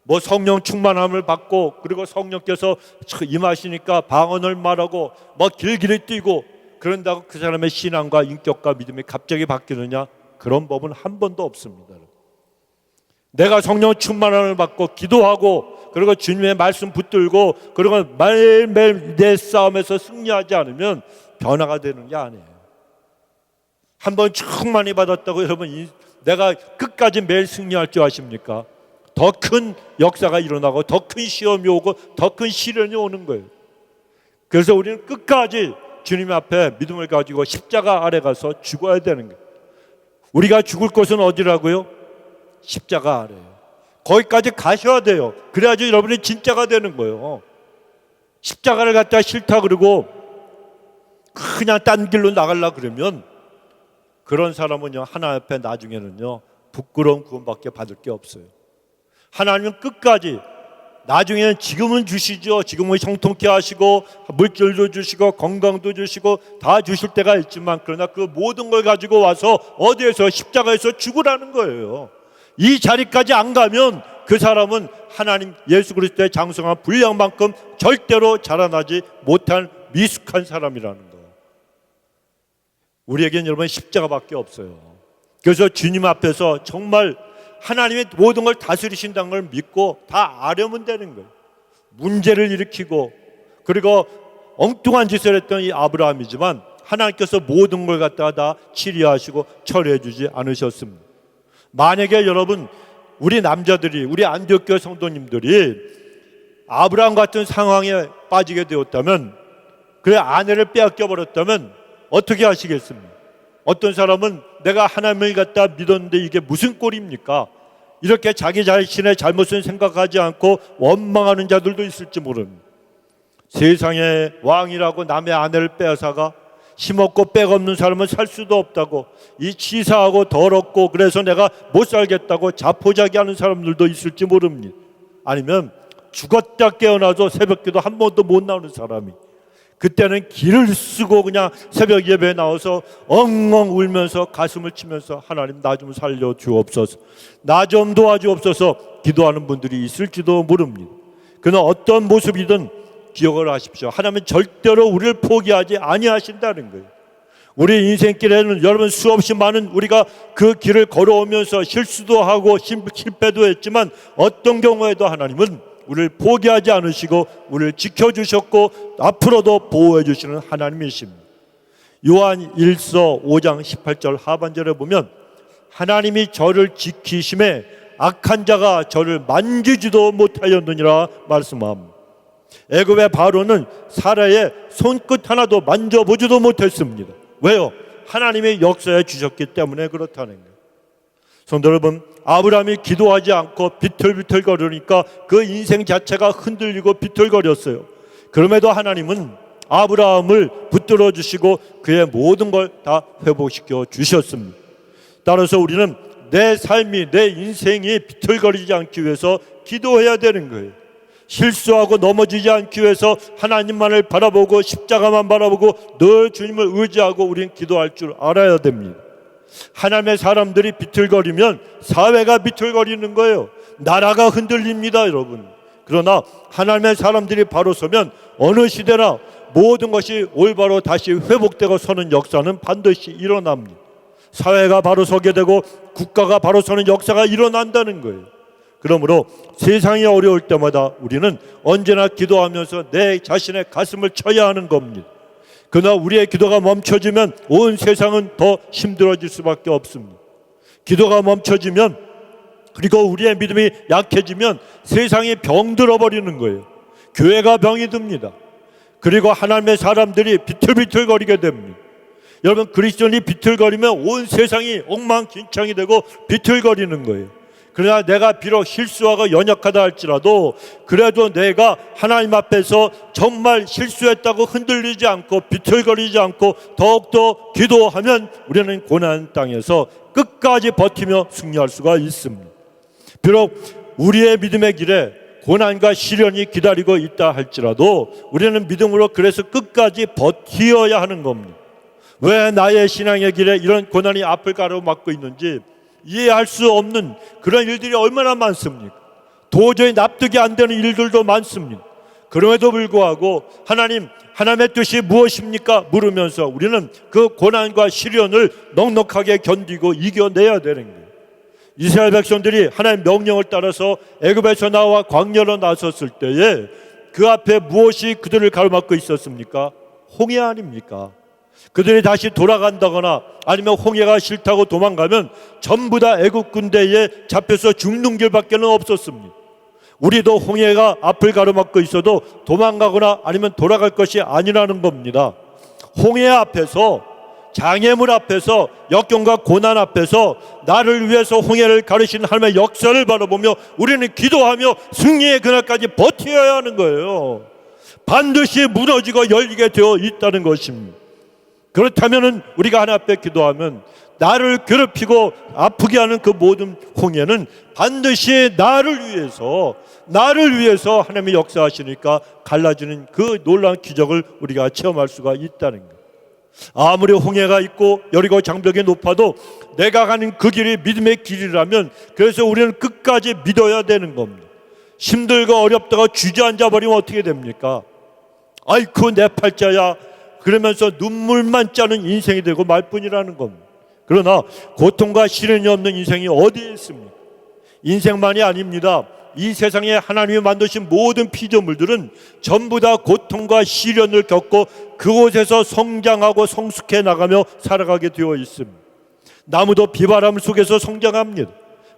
뭐 성령 충만함을 받고 그리고 성령께서 임하시니까 방언을 말하고 뭐 길길이 뛰고 그런다고 그 사람의 신앙과 인격과 믿음이 갑자기 바뀌느냐? 그런 법은 한 번도 없습니다. 내가 성령 충만함을 받고 기도하고 그리고 주님의 말씀 붙들고 그리고 매일매일 내 싸움에서 승리하지 않으면 변화가 되는 게 아니에요. 한 번 충만히 받았다고 여러분 내가 끝까지 매일 승리할 줄 아십니까? 더 큰 역사가 일어나고 더 큰 시험이 오고 더 큰 시련이 오는 거예요. 그래서 우리는 끝까지 주님 앞에 믿음을 가지고 십자가 아래 가서 죽어야 되는 거예요. 우리가 죽을 곳은 어디라고요? 십자가 아래예요. 거기까지 가셔야 돼요. 그래야지 여러분이 진짜가 되는 거예요. 십자가를 갖다 싫다 그러고 그냥 딴 길로 나가려고 그러면 그런 사람은요, 하나님 앞에 나중에는요 부끄러운 구원밖에 받을 게 없어요. 하나님은 끝까지 나중에는 지금은 주시죠. 지금은 형통케 하시고 물질도 주시고 건강도 주시고 다 주실 때가 있지만, 그러나 그 모든 걸 가지고 와서 어디에서 십자가에서 죽으라는 거예요. 이 자리까지 안 가면 그 사람은 하나님 예수 그리스도의 장성한 분량만큼 절대로 자라나지 못한 미숙한 사람이라는 거예요. 우리에겐 여러분 십자가밖에 없어요. 그래서 주님 앞에서 정말 하나님의 모든 걸 다스리신다는 걸 믿고 다 아뢰면 되는 거예요. 문제를 일으키고 그리고 엉뚱한 짓을 했던 이 아브라함이지만 하나님께서 모든 걸 갖다가 다 치리하시고 처리해 주지 않으셨습니다. 만약에 여러분, 우리 남자들이, 우리 안디옥교회 성도님들이 아브라함 같은 상황에 빠지게 되었다면, 그의 아내를 빼앗겨 버렸다면 어떻게 하시겠습니까? 어떤 사람은 내가 하나님을 갖다 믿었는데 이게 무슨 꼴입니까? 이렇게 자기 자신의 잘못을 생각하지 않고 원망하는 자들도 있을지 모릅니다. 세상의 왕이라고 남의 아내를 빼앗아가 힘없고 빽 없는 사람은 살 수도 없다고, 이 치사하고 더럽고 그래서 내가 못 살겠다고 자포자기하는 사람들도 있을지 모릅니다. 아니면 죽었다 깨어나도 새벽기도 한 번도 못 나오는 사람이, 그때는 길을 쓰고 그냥 새벽 예배에 나와서 엉엉 울면서 가슴을 치면서 하나님 나 좀 살려 주옵소서, 나 좀 도와주옵소서 기도하는 분들이 있을지도 모릅니다. 그러나 어떤 모습이든 기억을 하십시오. 하나님은 절대로 우리를 포기하지 아니하신다는 거예요. 우리 인생길에는 여러분 수없이 많은 우리가 그 길을 걸어오면서 실수도 하고 실패도 했지만 어떤 경우에도 하나님은 우리를 포기하지 않으시고 우리를 지켜주셨고 앞으로도 보호해 주시는 하나님이십니다. 요한 1서 5장 18절 하반절에 보면 하나님이 저를 지키심에 악한 자가 저를 만지지도 못하였느니라 말씀합니다. 애굽의 바로는 사라의 손끝 하나도 만져보지도 못했습니다. 왜요? 하나님의 역사에 주셨기 때문에 그렇다는 거예요. 성도 여러분, 아브라함이 기도하지 않고 비틀비틀거리니까 그 인생 자체가 흔들리고 비틀거렸어요. 그럼에도 하나님은 아브라함을 붙들어 주시고 그의 모든 걸 다 회복시켜 주셨습니다. 따라서 우리는 내 삶이, 내 인생이 비틀거리지 않기 위해서 기도해야 되는 거예요. 실수하고 넘어지지 않기 위해서 하나님만을 바라보고 십자가만 바라보고 늘 주님을 의지하고 우리는 기도할 줄 알아야 됩니다. 하나님의 사람들이 비틀거리면 사회가 비틀거리는 거예요. 나라가 흔들립니다, 여러분. 그러나 하나님의 사람들이 바로 서면 어느 시대나 모든 것이 올바로 다시 회복되고 서는 역사는 반드시 일어납니다. 사회가 바로 서게 되고 국가가 바로 서는 역사가 일어난다는 거예요. 그러므로 세상이 어려울 때마다 우리는 언제나 기도하면서 내 자신의 가슴을 쳐야 하는 겁니다. 그러나 우리의 기도가 멈춰지면 온 세상은 더 힘들어질 수밖에 없습니다. 기도가 멈춰지면, 그리고 우리의 믿음이 약해지면 세상이 병들어 버리는 거예요. 교회가 병이 듭니다. 그리고 하나님의 사람들이 비틀비틀거리게 됩니다. 여러분, 그리스도인이 비틀거리면 온 세상이 엉망진창이 되고 비틀거리는 거예요. 그러나 내가 비록 실수하고 연약하다 할지라도 그래도 내가 하나님 앞에서 정말 실수했다고 흔들리지 않고 비틀거리지 않고 더욱더 기도하면 우리는 고난 땅에서 끝까지 버티며 승리할 수가 있습니다. 비록 우리의 믿음의 길에 고난과 시련이 기다리고 있다 할지라도 우리는 믿음으로 그래서 끝까지 버티어야 하는 겁니다. 왜 나의 신앙의 길에 이런 고난이 앞을 가로막고 있는지 이해할 수 없는 그런 일들이 얼마나 많습니까? 도저히 납득이 안 되는 일들도 많습니다. 그럼에도 불구하고 하나님의 뜻이 무엇입니까? 물으면서 우리는 그 고난과 시련을 넉넉하게 견디고 이겨내야 되는 거예요. 이스라엘 백성들이 하나님의 명령을 따라서 애굽에서 나와 광야로 나섰을 때에 그 앞에 무엇이 그들을 가로막고 있었습니까? 홍해 아닙니까? 그들이 다시 돌아간다거나 아니면 홍해가 싫다고 도망가면 전부 다 애국 군대에 잡혀서 죽는 길밖에는 없었습니다. 우리도 홍해가 앞을 가로막고 있어도 도망가거나 아니면 돌아갈 것이 아니라는 겁니다. 홍해 앞에서, 장애물 앞에서, 역경과 고난 앞에서 나를 위해서 홍해를 가르신 하나님의 역사를 바라보며 우리는 기도하며 승리의 그날까지 버텨야 하는 거예요. 반드시 무너지고 열리게 되어 있다는 것입니다. 그렇다면 우리가 하나님 앞에 기도하면 나를 괴롭히고 아프게 하는 그 모든 홍해는 반드시 나를 위해서 하나님이 역사하시니까 갈라지는 그 놀라운 기적을 우리가 체험할 수가 있다는 거예요. 아무리 홍해가 있고 여리고 장벽이 높아도 내가 가는 그 길이 믿음의 길이라면, 그래서 우리는 끝까지 믿어야 되는 겁니다. 힘들고 어렵다가 주저앉아 버리면 어떻게 됩니까? 아이쿠 내 팔자야, 그러면서 눈물만 짜는 인생이 되고 말 뿐이라는 겁니다. 그러나 고통과 시련이 없는 인생이 어디에 있습니까? 인생만이 아닙니다. 이 세상에 하나님이 만드신 모든 피조물들은 전부 다 고통과 시련을 겪고 그곳에서 성장하고 성숙해 나가며 살아가게 되어 있습니다. 나무도 비바람 속에서 성장합니다.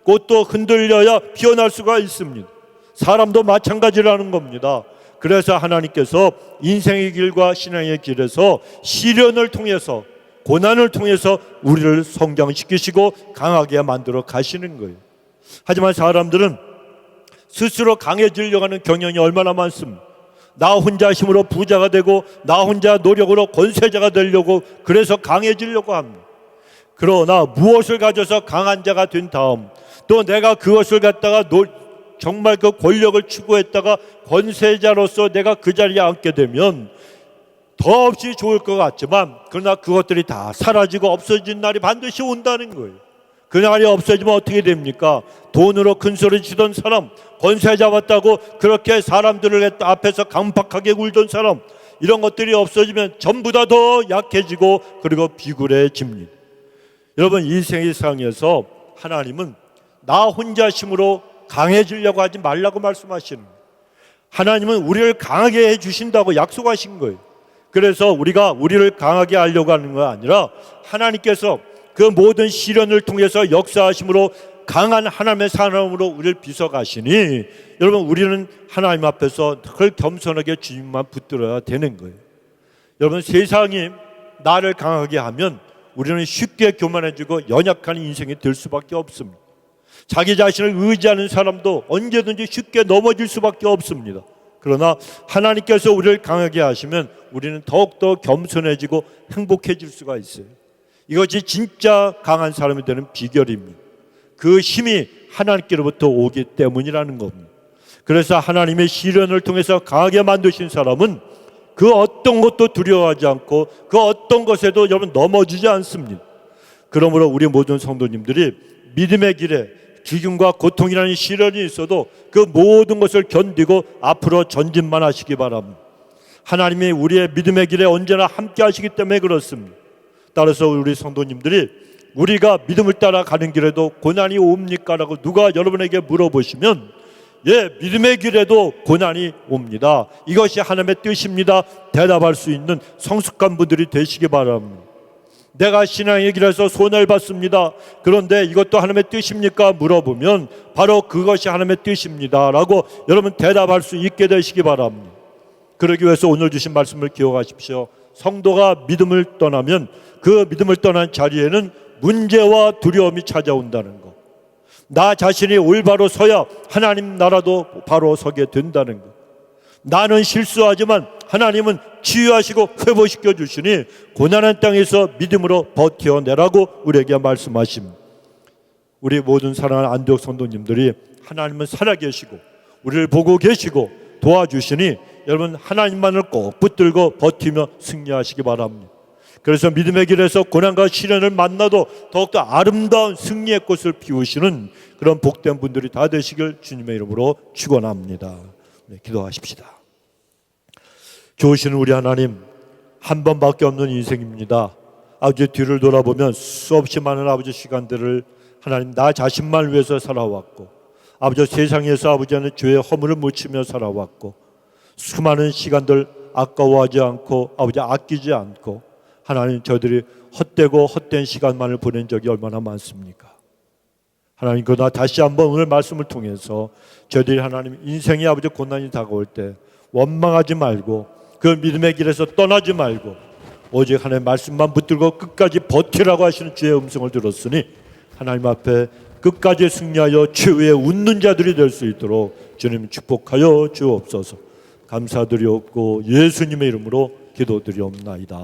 꽃도 흔들려야 피어날 수가 있습니다. 사람도 마찬가지라는 겁니다. 그래서 하나님께서 인생의 길과 신앙의 길에서 시련을 통해서, 고난을 통해서 우리를 성장시키시고 강하게 만들어 가시는 거예요. 하지만 사람들은 스스로 강해지려고 하는 경향이 얼마나 많습니다. 나 혼자 힘으로 부자가 되고 나 혼자 노력으로 권세자가 되려고, 그래서 강해지려고 합니다. 그러나 무엇을 가져서 강한 자가 된 다음 또 내가 그것을 갖다가 정말 그 권력을 추구했다가 권세자로서 내가 그 자리에 앉게 되면 더없이 좋을 것 같지만, 그러나 그것들이 다 사라지고 없어진 날이 반드시 온다는 거예요. 그 날이 없어지면 어떻게 됩니까? 돈으로 큰 소리 치던 사람, 권세 잡았다고 그렇게 사람들을 앞에서 강박하게 굴던 사람, 이런 것들이 없어지면 전부 다 더 약해지고 그리고 비굴해집니다. 여러분, 이 세상에서 하나님은 나 혼자 힘으로 강해지려고 하지 말라고 말씀하시는 거예요. 하나님은 우리를 강하게 해주신다고 약속하신 거예요. 그래서 우리를 강하게 하려고 하는 거 아니라 하나님께서 그 모든 시련을 통해서 역사하심으로 강한 하나님의 사람으로 우리를 빚어가시니, 여러분 우리는 하나님 앞에서 늘 겸손하게 주님만 붙들어야 되는 거예요. 여러분, 세상이 나를 강하게 하면 우리는 쉽게 교만해지고 연약한 인생이 될 수밖에 없습니다. 자기 자신을 의지하는 사람도 언제든지 쉽게 넘어질 수밖에 없습니다. 그러나 하나님께서 우리를 강하게 하시면 우리는 더욱더 겸손해지고 행복해질 수가 있어요. 이것이 진짜 강한 사람이 되는 비결입니다. 그 힘이 하나님께로부터 오기 때문이라는 겁니다. 그래서 하나님의 시련을 통해서 강하게 만드신 사람은 그 어떤 것도 두려워하지 않고 그 어떤 것에도 여러분 넘어지지 않습니다. 그러므로 우리 모든 성도님들이 믿음의 길에 기근과 고통이라는 시련이 있어도 그 모든 것을 견디고 앞으로 전진만 하시기 바랍니다. 하나님이 우리의 믿음의 길에 언제나 함께 하시기 때문에 그렇습니다. 따라서 우리 성도님들이 우리가 믿음을 따라 가는 길에도 고난이 옵니까? 라고 누가 여러분에게 물어보시면, 예, 믿음의 길에도 고난이 옵니다. 이것이 하나님의 뜻입니다. 대답할 수 있는 성숙한 분들이 되시기 바랍니다. 내가 신앙의 길에서 손해를 받습니다. 그런데 이것도 하나님의 뜻입니까? 물어보면 바로 그것이 하나님의 뜻입니다 라고 여러분 대답할 수 있게 되시기 바랍니다. 그러기 위해서 오늘 주신 말씀을 기억하십시오. 성도가 믿음을 떠나면 그 믿음을 떠난 자리에는 문제와 두려움이 찾아온다는 것, 나 자신이 올바로 서야 하나님 나라도 바로 서게 된다는 것, 나는 실수하지만 하나님은 치유하시고 회복시켜 주시니 고난한 땅에서 믿음으로 버텨내라고 우리에게 말씀하십니다. 우리 모든 사랑하는 안디옥 성도님들이 하나님은 살아계시고 우리를 보고 계시고 도와주시니 여러분 하나님만을 꼭 붙들고 버티며 승리하시기 바랍니다. 그래서 믿음의 길에서 고난과 시련을 만나도 더욱더 아름다운 승리의 꽃을 피우시는 그런 복된 분들이 다 되시길 주님의 이름으로 축원합니다. 네, 기도하십시다. 좋으신 우리 하나님, 한 번밖에 없는 인생입니다. 아버지, 뒤를 돌아보면 수없이 많은 아버지 시간들을 하나님 나 자신만 위해서 살아왔고, 아버지 세상에서 아버지는 죄의 허물을 묻히며 살아왔고, 수많은 시간들 아까워하지 않고 아버지 아끼지 않고 하나님 저들이 헛되고 헛된 시간만을 보낸 적이 얼마나 많습니까? 하나님, 그러나 다시 한번 오늘 말씀을 통해서 저들이 하나님 인생의 아버지 고난이 다가올 때 원망하지 말고 그 믿음의 길에서 떠나지 말고 오직 하나님의 말씀만 붙들고 끝까지 버티라고 하시는 주의 음성을 들었으니 하나님 앞에 끝까지 승리하여 최후의 웃는 자들이 될 수 있도록 주님 축복하여 주옵소서. 감사드리옵고 예수님의 이름으로 기도드리옵나이다.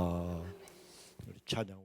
찬양.